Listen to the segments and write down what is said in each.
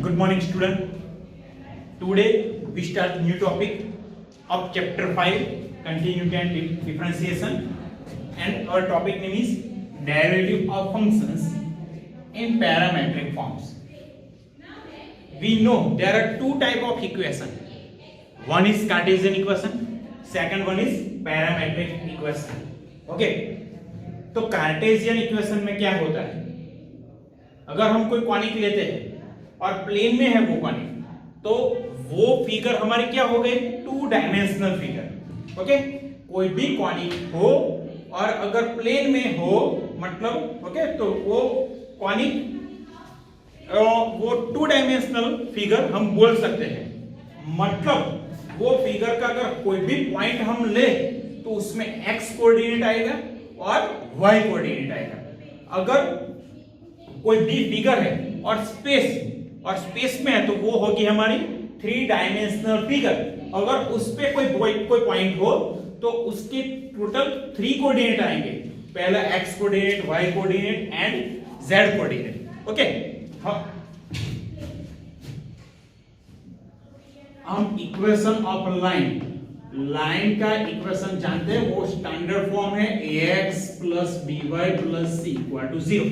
Good morning, student. Today we start new topic of chapter 5, continuity and differentiation, and our topic name is derivative of functions in parametric forms. We know there are two type of equation. One is Cartesian equation, second one is parametric equation. Okay, तो Cartesian equation में क्या होता है? अगर हम कोई conic लेते हैं और प्लेन में है वो कॉनिक, तो वो फिगर हमारी क्या हो गई? Two dimensional figure. ओके, कोई भी कॉनिक हो और अगर प्लेन में हो मतलब ओके, तो वो कॉनिक वो टू डायमेंशनल फिगर हम बोल सकते हैं. मतलब वो फिगर का अगर कोई भी पॉइंट हम ले तो उसमें x कोऑर्डिनेट आएगा और y कोऑर्डिनेट आएगा. अगर कोई भी फिगर है और स्पेस में है तो वो होगी हमारी थ्री डायमेंशनल फिगर. अगर उस पे कोई पॉइंट हो तो उसके टोटल थ्री कोऑर्डिनेट आएंगे. पहला x coordinate, y coordinate and z coordinate. Okay, हम इक्वेशन ऑफ लाइन का इक्वेशन जानते हैं. वो स्टैंडर्ड फॉर्म है ax plus by plus c equal to 0.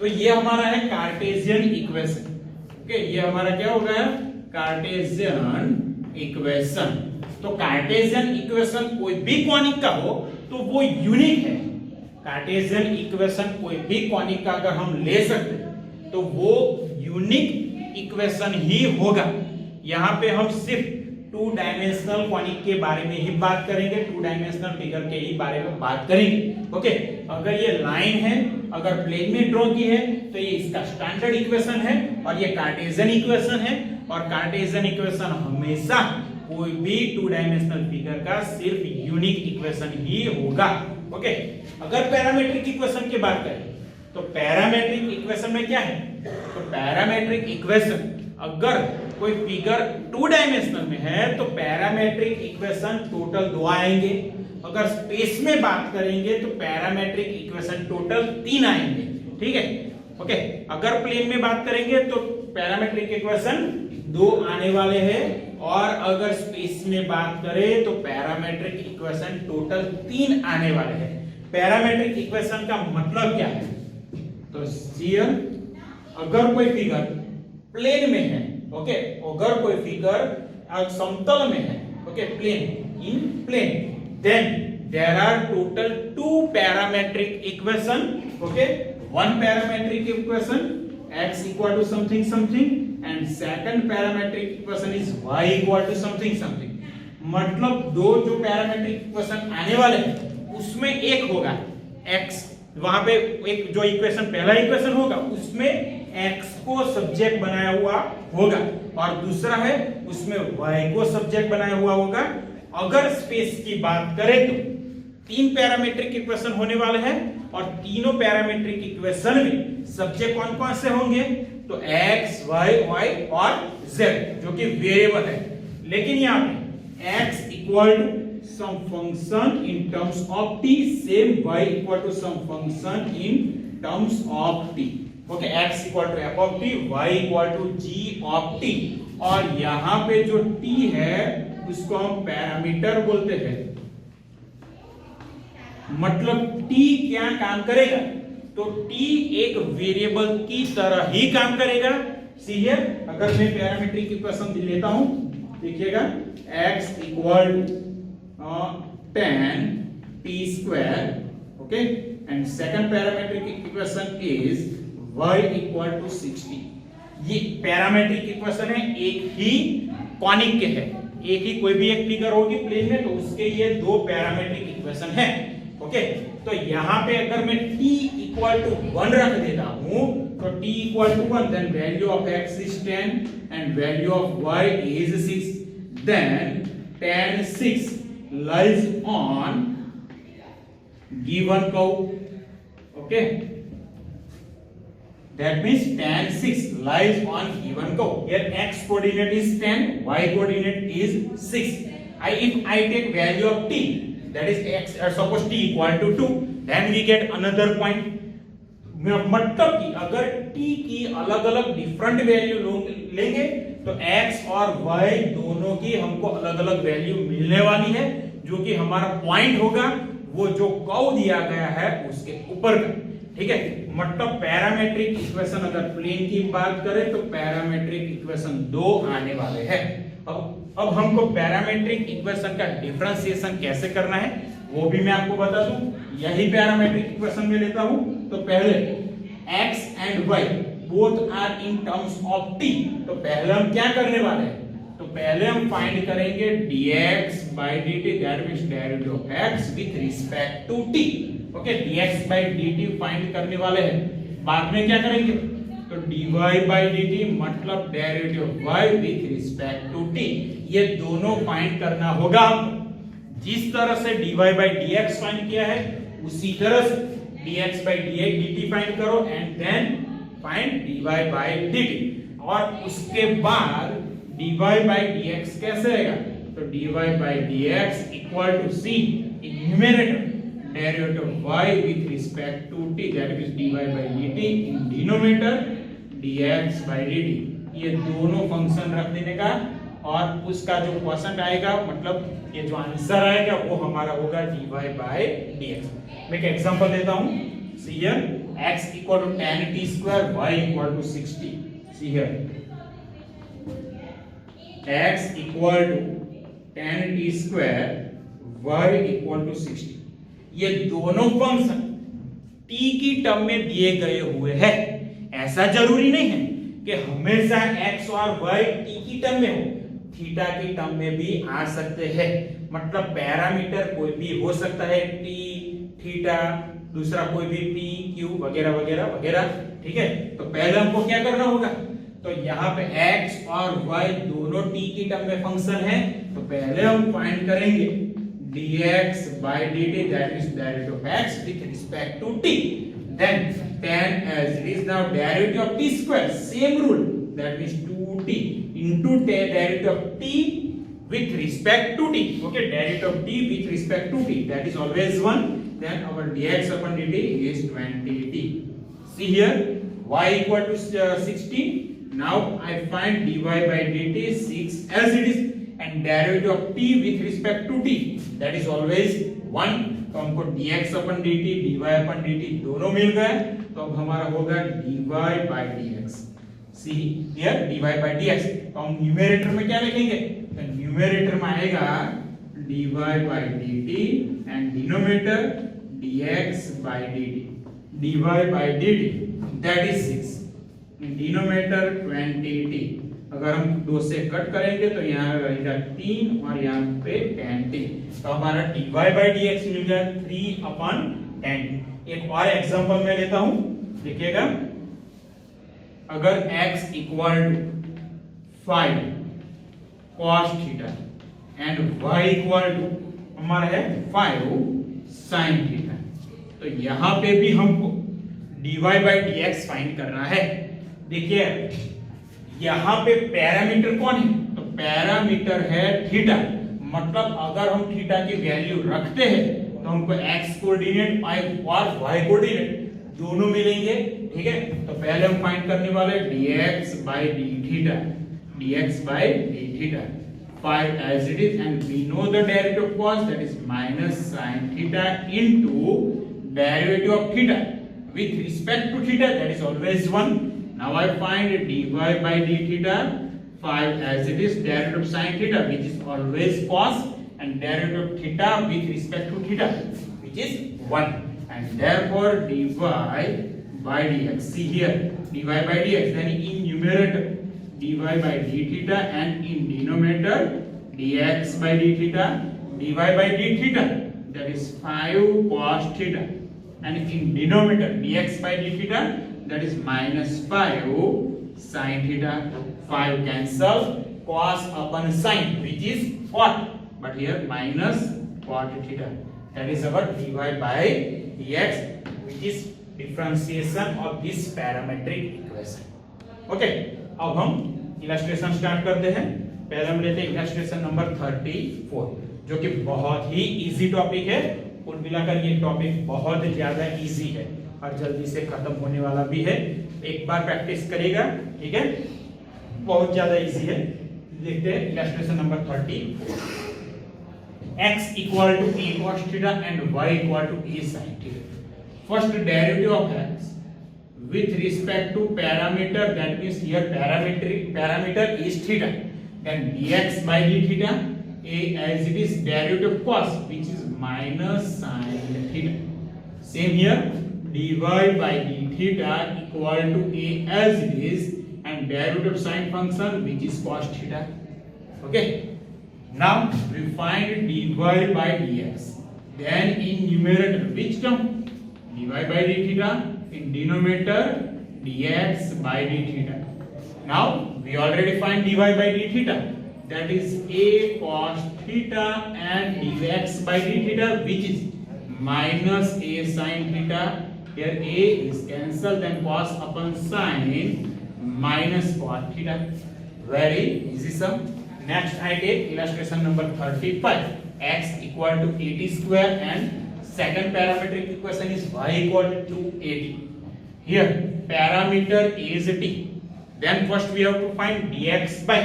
तो ये हमारा है कार्टेशियन इक्वेशन. ओके, ये हमारा क्या हो गया? Cartesian equation. तो कार्टेशियन इक्वेशन कोई भी कॉनिक का हो तो वो यूनिक है. कार्टेशियन इक्वेशन कोई भी कॉनिक का अगर हम ले सकते हैं तो वो यूनिक इक्वेशन ही होगा. यहाँ पे हम सिर्फ टू डायमेंशनल कॉनिक के बारे में ही बात करेंगे, टू डायमेंशनल फिगर के ही बारे में बात करेंगे. ओके, अगर ये लाइन है, अगर प्लेन में ड्रॉ की है तो ये इसका स्टैंडर्ड इक्वेशन है और ये कार्टेशियन इक्वेशन है. और कार्टेशियन इक्वेशन हमेशा कोई भी टू डायमेंशनल फिगर का सिर्फ यूनिक इक्वेशन ही होगा. ओके, अगर पैरामेट्रिक इक्वेशन की बात करें तो पैरामेट्रिक इक्वेशन में क्या है? तो पैरामेट्रिक इक्वेशन अगर कोई फिगर टू डायमेंशनल में है तो पैरामेट्रिक इक्वेशन टोटल दो आएंगे. अगर स्पेस में बात करेंगे तो पैरामेट्रिक इक्वेशन टोटल तीन आएंगे. ठीक है. ओके, अगर प्लेन में बात करेंगे तो पैरामेट्रिक इक्वेशन दो आने वाले हैं और अगर स्पेस में बात करें तो पैरामेट्रिक इक्वेशन टोटल तीन आने वाले हैं. पैरामेट्रिक इक्वेशन का मतलब क्या है? तो अगर कोई फिगर प्लेन में है, ओके, अगर कोई फिगर समतल में है, okay, plane, then there are total two parametric equation. Okay, one parametric equation x equal to something and second parametric equation is y equal to something. मतलब दो जो पैरामेट्रिक इक्वेशन आने वाले हैं उसमें एक होगा x, वहां पे एक जो इक्वेशन पहला इक्वेशन होगा उसमें x को सब्जेक्ट बनाया हुआ होगा और दूसरा है उसमें y को सब्जेक्ट बनाया हुआ होगा. अगर स्पेस की बात करें तो तीन पैरामेट्रिक इक्वेशन होने वाले हैं और तीनों पैरामेट्रिक इक्वेशन में सब्जेक्ट कौन कौन से होंगे? तो x, y और z जो कि वेरिएबल है. लेकिन यहाँ पे x equal to some function in terms of t, same y equal to some function in terms of t. Okay, x equal to f of t, y equal to g of t. और यहाँ पे जो t है उसको हम parameter बोलते हैं. मतलब t क्या काम करेगा? तो t एक वेरिएबल की तरह ही काम करेगा. सी हियर, अगर मैं पैरामीट्रिक इक्वेशन लेता हूं, देखिएगा x equal tan t square, okay, and second parametric equation is y equal to 60. ये पैरामेट्रिक इक्वेशन है, एक ही कॉनिक के है, एक ही कोई भी एक फिगर होगी प्लेन में तो उसके ये दो पैरामेट्रिक इक्वेशन है. ओके, तो यहाँ पे अगर मैं t इक्वल टू 1 रख देता हूं तो t equal to 1, then value of x is 10 and value of y is 6. then tan 6 lies on given curve. Okay, that means tan 6 lies on given curve. Here x coordinate is 10, y coordinate is 6. If I take value of t, that is x, suppose t equal to 2, then we get another point. मतलब कि अगर t की अलग अलग different value लेंगे तो x और y दोनों की हमको अलग अलग वैल्यू मिलने वाली है, जो कि हमारा पॉइंट होगा वो जो कर्व दिया गया है उसके ऊपर का। ठीक है, मतलब पैरामेट्रिक इक्वेशन अगर प्लेन की बात करें तो पैरामेट्रिक इक्वेशन 2 आने वाले हैं। अब हमको पैरामेट्रिक इक्वेशन का डिफरेंशिएशन कैसे करना है वो भी मैं आपको बता दूं। यही पैरामेट्रिक इक्वेशन में लेता हूं तो पहले x and y both are in terms of t, तो पहले हम क्या करने वाले हैं, तो पहले हम फाइंड करेंगे dx by dt, that means derivative of x with respect to t। Okay, dx by dt find करने वाले हैं। बाद में क्या करेंगे, तो dy by dt मतलब derivative of y with respect to t, ये दोनों फाइंड करना होगा हमको। जिस तरह से dy by dx फाइंड किया है उसी तरह से dx by dt फाइंड करो and then find dy by dt। और उसके बाद dy by dx कैसे आएगा, तो dy by dx equal to c in numerator derivative of y with respect to t, that is dy by dt in denominator dx by dt। ये दोनों function रख देने का और उसका जो क्वोशंट आएगा मतलब ये जो आंसर आएगा वो हमारा होगा dy by dx। मैं एक एग्जांपल देता हूं, see here x equal to tan t square, y equal to 60। See here x equal to tan t square, y equal to 60। ये दोनों फंक्शन t की टर्म में दिए गए हुए हैं। ऐसा जरूरी नहीं है कि हमेशा x और y t की टर्म में हो, थीटा की टर्म में भी आ सकते हैं। मतलब पैरामीटर कोई भी हो सकता है, t, थीटा, दूसरा कोई भी p, q वगैरह वगैरह वगैरह। ठीक है, तो पहले हमको क्या करना होगा, तो यहाँ पे x और y दोनों t की टर्म में फंक्शन है, तो पहले हम फाइंड करेंगे dx by dt, that is derivative of x with respect to t, then tan as it is now derivative of t square, same rule, that means 2t into derivative of t with respect to t. Okay, derivative of t with respect to t, that is always 1, then our dx upon dt is 20t. See here y equal to 60, now I find dy by dt 6 as it is and derivative of t with respect to t, that is always 1, तो हमको dx अपन dt dy अपन dt दोनों मिल गए, तो अब हमारा होगा dy by dx। See here dy by dx, तो हम न्यूमरेटर में क्या लिखेंगे, तो न्यूमरेटर में आएगा dy by dt and denominator dx by dt, dy by dt that is 6, denominator 20t। अगर हम 2 से कट करेंगे तो यहाँ रहेगा 3 और यहाँ पे tan t, तो हमारा dy by dx मिल गया 3 upon tan t। एक और एग्जांपल मैं लेता हूं, देखिएगा, अगर x equal to 5 cos theta and y equal to हमारा है 5 sin थीटा, तो यहाँ पे भी हमको dy by dx फाइंड करना है। देखिए यहाँ पे पैरामीटर कौन है, तो पैरामीटर है थीटा, मतलब अगर हम थीटा की वैल्यू रखते हैं तो हमको x कोऑर्डिनेट और y कोऑर्डिनेट दोनों मिलेंगे। ठीक है, तो पहले हम फाइंड करने वाले dx by d theta, dx by d theta 5 as it is, and we know the derivative of cos, that is minus sin theta into derivative of theta with respect to theta, that is always 1. Now I find dy by d theta 5 as it is, derivative of sin theta which is always cos, and derivative of theta with respect to theta which is 1, and therefore dy by dx, see here dy by dx, then in numerator dy by d theta and in denominator dx by d theta, dy by d theta that is 5 cos theta, and in denominator dx by d theta that is minus 5 sin theta, 5 cancel, cos upon sin which is cot, but here minus cot theta, that is our dy by dx, which is differentiation of this parametric equation. Okay, अब हम illustration start करते हैं। पहले हम लेते हैं illustration number 34, जो कि बहुत ही इजी टॉपिक है। कुल मिलाकर ये टॉपिक बहुत ज्यादा इजी है। और जल्दी से खत्म होने वाला भी है। एक बार प्रैक्टिस करिएगा, ठीक है, बहुत ज्यादा इजी है। देखते हैं illustration number 30। x equal to a cos theta and y equal to a sin theta. First derivative of x with respect to parameter, that means here parameter is theta, then dx by d theta, as it is derivative of cos, which is minus sin theta. Same here, dy by d theta equal to a as it is, and derivative of sin function, which is cos theta. Okay, now we find dy by dx. Then in numerator, which term? Dy by d theta. In denominator, dx by d theta. Now we already find dy by d theta, that is a cos theta, and dx by d theta, which is minus a sin theta. Here a is cancelled, then cos upon sin minus cos theta. Very easy sum. Next I take illustration number 35. X equal to 80 square and second parametric equation is y equal to 80. Here parameter is t. Then first we have to find dx by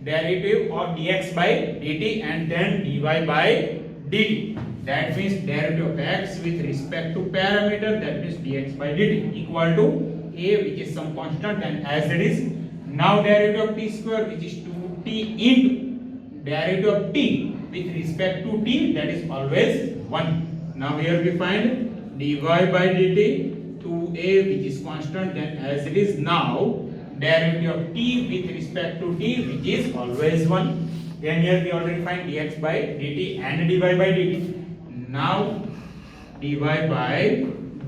derivative of dx by dt, and then dy by dt. That means derivative of x with respect to parameter, that means dx by dt equal to a, which is some constant, and as it is. Now derivative of t square, which is 2t into derivative of t with respect to t, that is always 1. Now here we find dy by dt, 2a, which is constant, then as it is. Now derivative of t with respect to t, which is always 1. Then here we already find dx by dt and dy by dt. Now dy by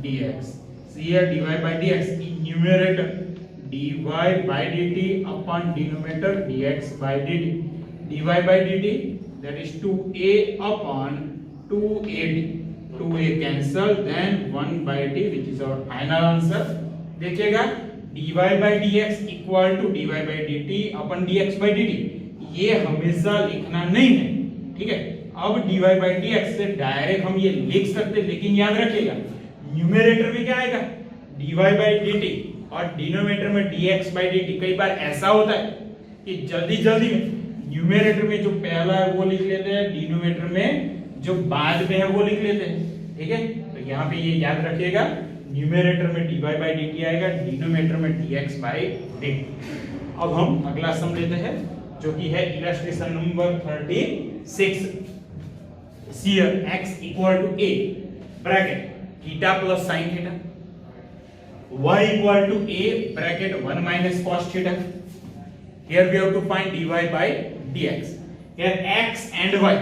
dx. See here dy by dx in numerator, dy by dt upon denominator, dx by dt. dy by dt, that is 2a upon 2ad. 2a cancel, then 1 by t, which is our final answer. देखिएगा dy by dx equal to dy by dt upon dx by dt, ये हमेशा लिखना नहीं है, ठीक है। अब dy by dx से डायरेक्ट हम ये लिख सकते, लेकिन याद रखिएगा न्यूमरेटर में क्या आएगा, dy by dt, और डिनोमिनेटर में dx by dt। कई बार ऐसा होता है कि जल्दी में न्यूमरेटर में जो पहला है वो लिख लेते हैं, डिनोमिनेटर में जो बाद में है वो लिख लेते हैं, ठीक है। तो यहाँ पे ये याद रखिएगा, न्यूमरेटर में dy by dt आएगा, डिनोमिनेटर में dx by dt। अब हम अगला सम लेते हैं, जो कि है illustration number 36। Here x equal to a bracket theta plus sin theta, y equal to a bracket 1 minus cos theta. Here we have to find dy by dx. Here x and y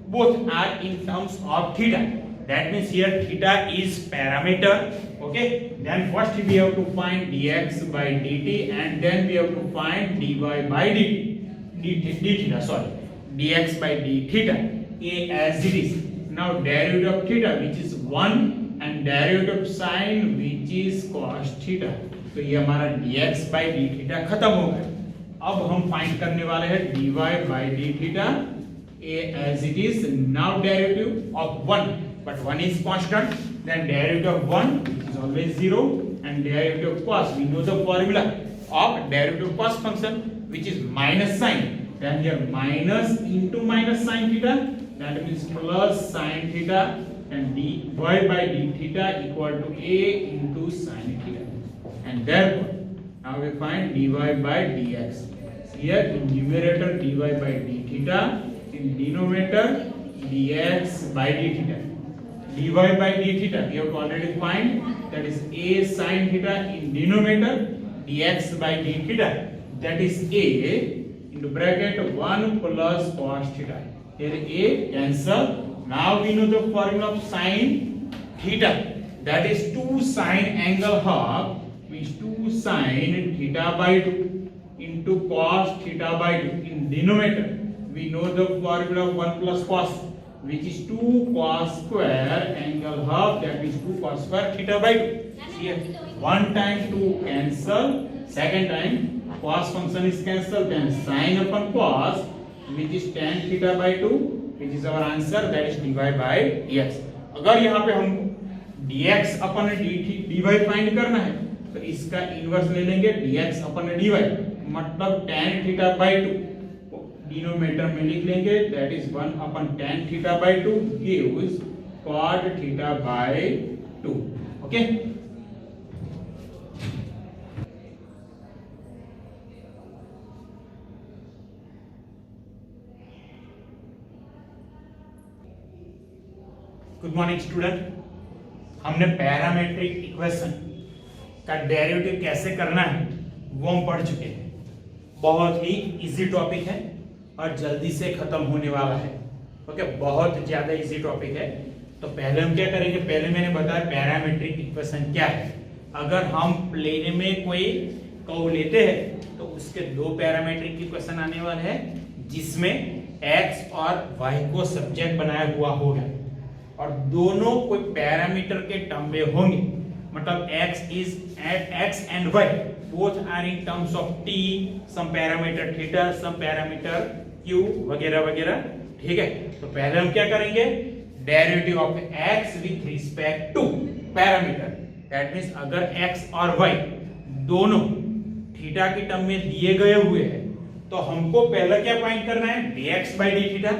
both are in terms of theta. That means here theta is parameter. Okay. Then first we have to find dx by dt, and then we have to find dy by d theta. Sorry, dx by d theta. A as it is. Now derivative of theta, which is 1, and derivative of sin, which is cos theta. तो ये हमारा dx by d theta खत्म हो गया। अब हम find करने वाले हैं dy by d theta, a as it is. Now derivative of 1, but 1 is constant. Then derivative of 1, which is always 0, and derivative of cos. We know the formula of derivative of cos function, which is minus sin. Then here minus into minus sin theta, that means plus sin theta, and dy by d theta equal to a into sin theta. And therefore now we find dy by dx. Here in numerator dy by d theta, in denominator dx by d theta. dy by d theta we have to already find, that is a sin theta, in denominator dx by d theta, that is a into bracket 1 plus cos theta. Here a cancel. Now we know the formula of sin theta, that is 2 sin angle half, means 2 sin theta by 2 into cos theta by 2. In denominator we know the formula of 1 plus cos, which is 2 cos square angle half, that is 2 cos square theta by 2. Here 1 time 2 cancel, second time cos function is cancelled, then sin upon cos, which is tan theta by 2, which is our answer, that is dy by dx. अगर यहाँ पे हम dx अपन dy find करना है तो इसका inverse ले लेंगे dx अपन dy, मतलब tan थीटा बाई 2 डिनोमिनेटर में लिख लेंगे, that is 1 upon tan theta by 2 gives cot theta by 2. Okay, good morning student. हमने पैरामेट्रिक इक्वेशन का डेरिवेटिव कैसे करना है वो हम पढ़ चुके हैं. बहुत ही इजी टॉपिक है और जल्दी से खत्म होने वाला है. ओके, बहुत ज्यादा इजी टॉपिक है. तो पहले हम क्या करेंगे, पहले मैंने बताया पैरामेट्रिक इक्वेशन क्या है. अगर हम प्लेन में कोई कर्व लेते हैं तो उसके दो पैरामेट्रिक इक्वेशन आने वाले हैं जिसमें x और y को सब्जेक्ट बनाया हुआ होगा और दोनों कोई पैरामीटर के टर्म में होंगे. मतलब x and y both are in terms of t, some parameter theta, some parameter q वगैरह वगैरह. ठीक है, तो पहले हम क्या करेंगे, derivative of x with respect to parameter. That means अगर x और y दोनों थीटा की टर्म में दिए गए हुए हैं तो हमको पहला क्या फाइंड करना है, dx by d theta,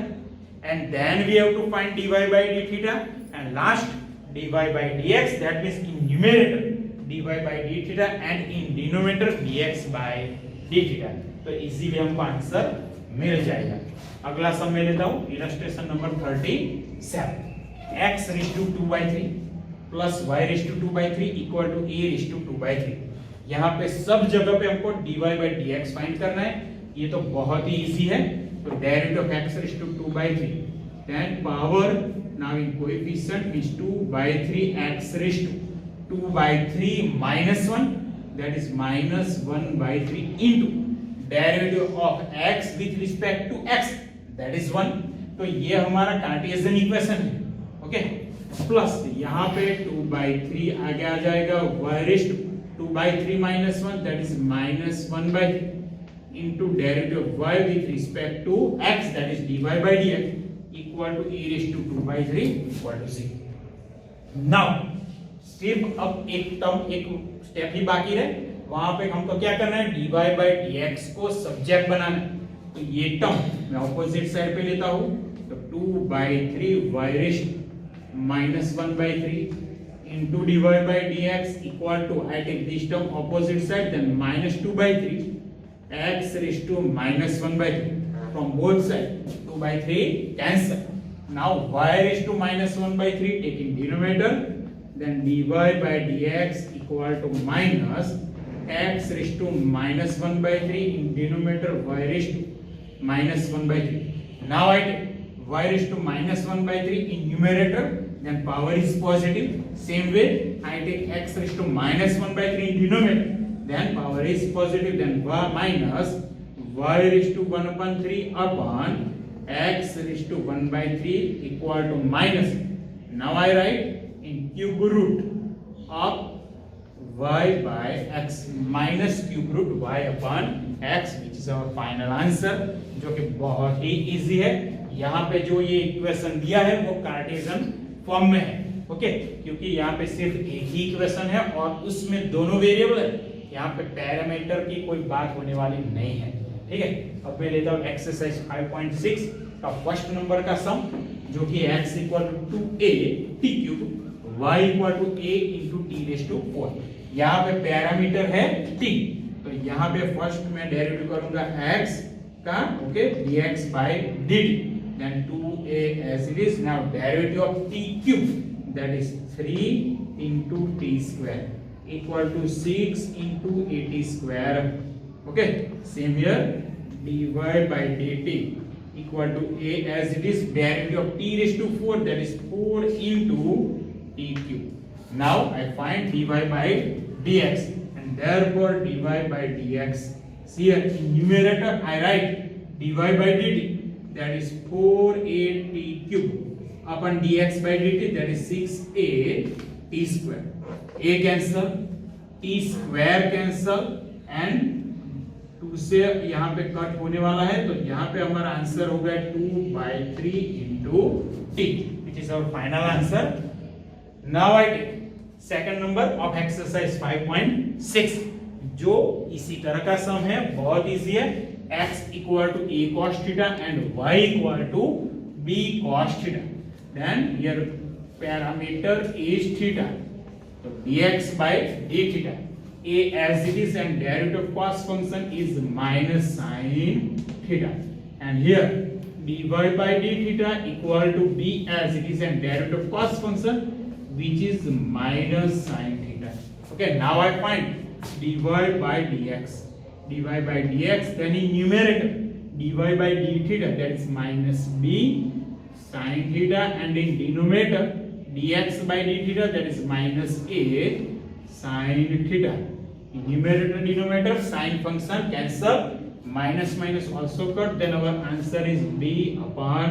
and then we have to find dy by d theta, and last dy by dx, that means in numerator dy by d theta and in denominator dx by d theta. तो easy way हमको answer मिल जाएगा. अगला सम मैं लेता हूं, illustration number 37. x raised to 2 by 3 plus y raised to 2 by 3 equal to a raised to 2 by 3. यहाँ पे सब जगह पे हमको dy by dx फाइंड करना है. ये तो बहुत ही इजी है. तो derivative of x raised to 2 by 3, then power now in coefficient is 2 by 3 x raised to 2 by 3 minus 1, that is minus 1 by 3 into derivative of x with respect to x, that is 1. तो ये हमारा Cartesian equation है. Okay, plus यहाँ पे 2 by 3 आगे आ जाएगा, y raised to 2 by 3 minus 1, that is minus 1 by 3 into derivative of y with respect to x, that is dy by dx equal to e raised to 2 by 3 equal to 0. Now सिर्फ अब एक term, एक step ही बाकी रहे. वहां पे हमको क्या करना है, dy by dx को सब्जेक्ट बनाना है. तो ये टर्म मैं ऑपोजिट साइड पे लेता हूं, तो 2 by 3 y raised minus 1 by 3 into dy by dx equal to, I take this term opposite side, then minus 2 by 3 x raised to minus 1 by 3 from both sides. 2 by 3 cancel. Now y raised to minus 1 by 3 taking denominator, then dy by dx equal to minus x raised to minus 1 by 3 in denominator y raised to minus 1 by 3. Now I take y raised to minus 1 by 3 in numerator, then power is positive. Same way I take x raised to minus 1 by 3 in denominator, then power is positive, then y minus y raised to 1 upon 3 upon x raised to 1 by 3 equal to minus. Now I write in cube root of y by x minus cube root y upon x, which is our final answer, जो कि बहुत ही easy है. यहाँ पे जो ये equation दिया है वो कार्टेशियन फॉर्म में है. ओके, क्योंकि यहाँ पे सिर्फ एक ही इक्वेशन है और उसमें दोनों वेरिएबल है. यहाँ पे पैरामीटर की कोई बात होने वाली नहीं है. ठीक है, अब मैं लेता हूँ एक्सरसाइज 5.6 का फर्स्ट नंबर का सम, जो कि x equal to a t cube y equal to a into T raise to 4. यहाँ पे पैरामीटर है t, तो यहाँ पे फर्स्ट मैं डेरिवेटिव करूंगा x का, okay, dx by dt, then 2a as it is. Now derivative of t cube, that is 3 into t square equal to 6 into 80 square. Okay, same here, dy by dt equal to a as it is, derivative of t raised to 4, that is 4 into t cube. Now I find dy by dx, and therefore dy by dx, see here in numerator I write dy by dt, that is 4a t cube upon dx by dt, that is 6a t square. A cancel, t square cancel, and 2 से यहाँ पे cut होने वाला है, तो यहाँ पे हमारा आंसर हो गया 2 by 3 into t, which is our final answer. Now I take second number of exercise 5.6 जो इसी तरह का सम है, बहुत इजी है। x equal to a cos theta and y equal to b cos theta, then here parameter is theta, तो dx by d theta, a as it is and derivative of cos function is minus sin theta, and here dy by d theta equal to b as it is and derivative of cos function which is minus sin theta. Okay, now I find dy by dx, then in numerator dy by d theta, that is minus b sin theta, and in denominator dx by d theta, that is minus a sin theta. In numerator denominator sin function cancel, minus minus also cut, then our answer is b upon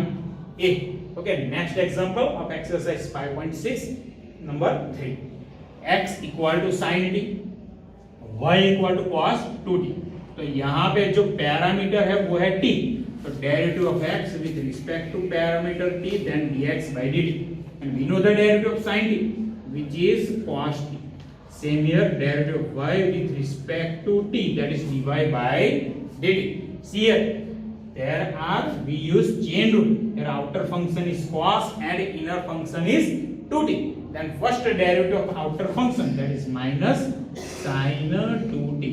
a. Okay, next example of exercise 5.6 number 3. x equal to sin t, y equal to cos 2t. तो यहाँ पे जो parameter है वो है t, तो derivative of x with respect to parameter t, then dx by dt, and we know the derivative of sin t which is cos t. Same here, derivative of y with respect to t, that is dy by dt. See here, we use chain rule. Here outer function is cos and inner function is 2t. Then first derivative of outer function, that is minus sin 2t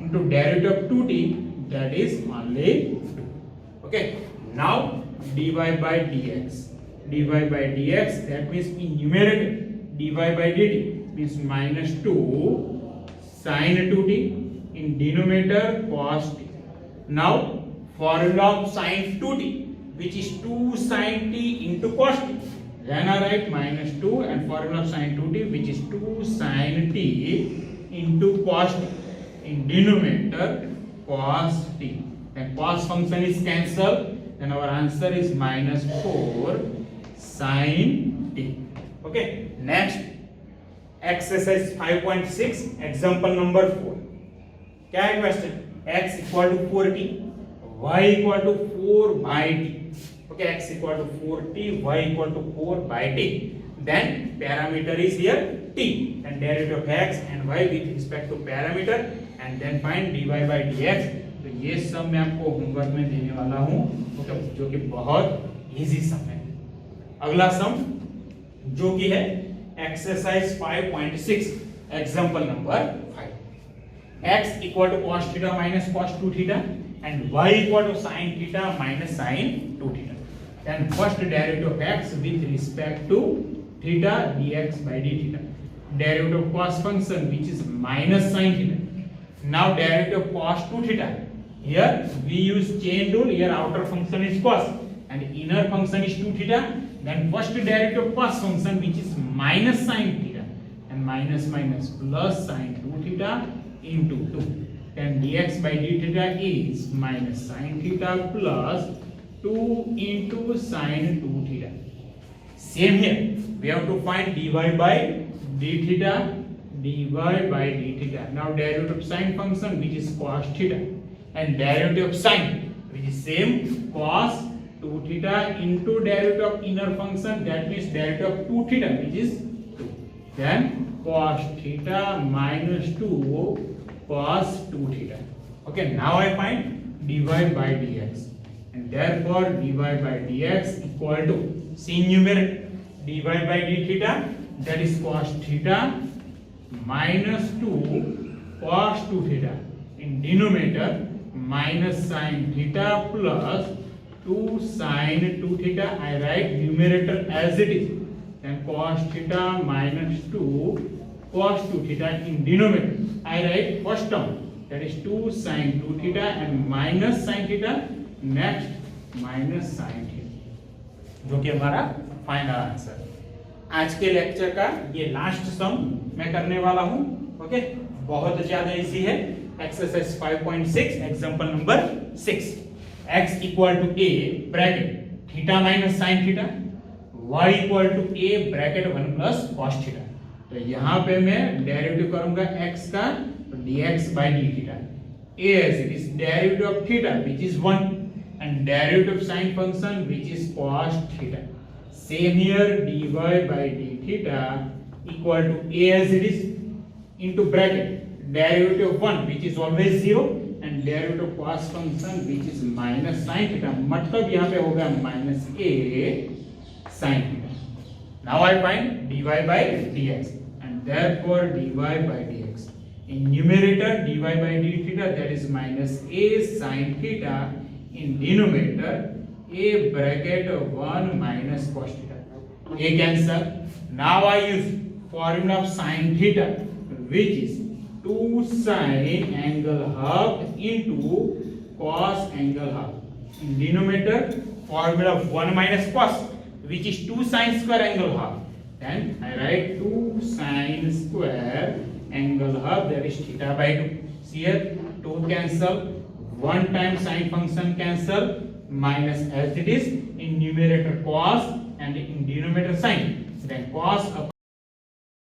into derivative of 2t, that is only 2. Okay, now dy by dx, that means in numerator dy by dt means minus 2 sin 2t, in denominator cos t. Now formula of sin 2t, which is 2 sin t into cos t, then I write minus 2, and formula of sin 2t which is 2 sin t into cos t, in denominator cos t, then cos function is cancelled, then our answer is minus 4 sin t. Okay, next exercise 5.6 example number 4. क्या है question? x equal to 4t, y equal to 4 by t. Okay, x equal to 4t, y equal to 4 by t. Then parameter is here t, and derivative of x and y with respect to parameter, and then find dy by dx. तो ये सब मैं आपको homework में देने वाला हूँ, okay, जो कि बहुत इजी सम है। अगला सम जो कि है exercise 5.6 example number 5. x equal to cos theta minus cos 2 theta and y equal to sin theta minus sin 2 theta. Then first derivative of x with respect to theta dx by d theta. Derivative of cos function which is minus sin theta. Now derivative of cos 2 theta. Here we use chain rule. Here outer function is cos and inner function is 2 theta. Then first derivative of cos function which is minus sin theta, and minus minus plus sin 2 theta into 2. Then dx by d theta is minus sin theta plus 2 into sin 2 theta. Same here, we have to find dy by d theta, dy by d theta. Now derivative of sin function which is cos theta, and derivative of sin which is same cos 2 theta into derivative of inner function, that means derivative of 2 theta which is 2. Then cos theta minus 2 cos 2 theta. Okay, now I find dy by dx, and therefore dy by dx equal to, see numerator dy by d theta, that is cos theta minus 2 cos 2 theta, in denominator minus sin theta plus 2 sin 2 theta. I write numerator as it is, then cos theta minus 2 cos 2 theta, in denominator I write first term, that is 2 sin 2 theta and minus sin theta, next minus sin theta, जो कि हमारा final answer. आज के lecture का ये last सम मैं करने वाला हूँ। ओके, बहुत ज्यादा इजी है। Exercise 5.6 example number 6. x equal to a bracket theta minus sin theta, y equal to a bracket 1 plus cos theta. तो यहाँ पे मैं डेरिवेटिव करूंगा x का, तो dx by d theta. a as it is derivative of theta which is 1 and derivative of sin function which is cos theta. Same here, dy by d theta equal to a as it is into bracket derivative of 1 which is always 0 and derivative of cos function which is minus sin theta, मतलब यहाँ पे होगा minus a sin theta. Now I find dy by dx and therefore dy by dx in numerator dy by d theta, that is minus a sin theta, in denominator a bracket 1 minus cos theta. A cancel. Now I use formula of sin theta which is 2 sin angle half into cos angle half. In denominator formula of 1 minus cos which is 2 sin square angle half. Then I write 2 sin square angle half, that is theta by 2. See here 2 cancel, 1 time sin function cancel, minus as it is in numerator cos and in denominator sin. Then cos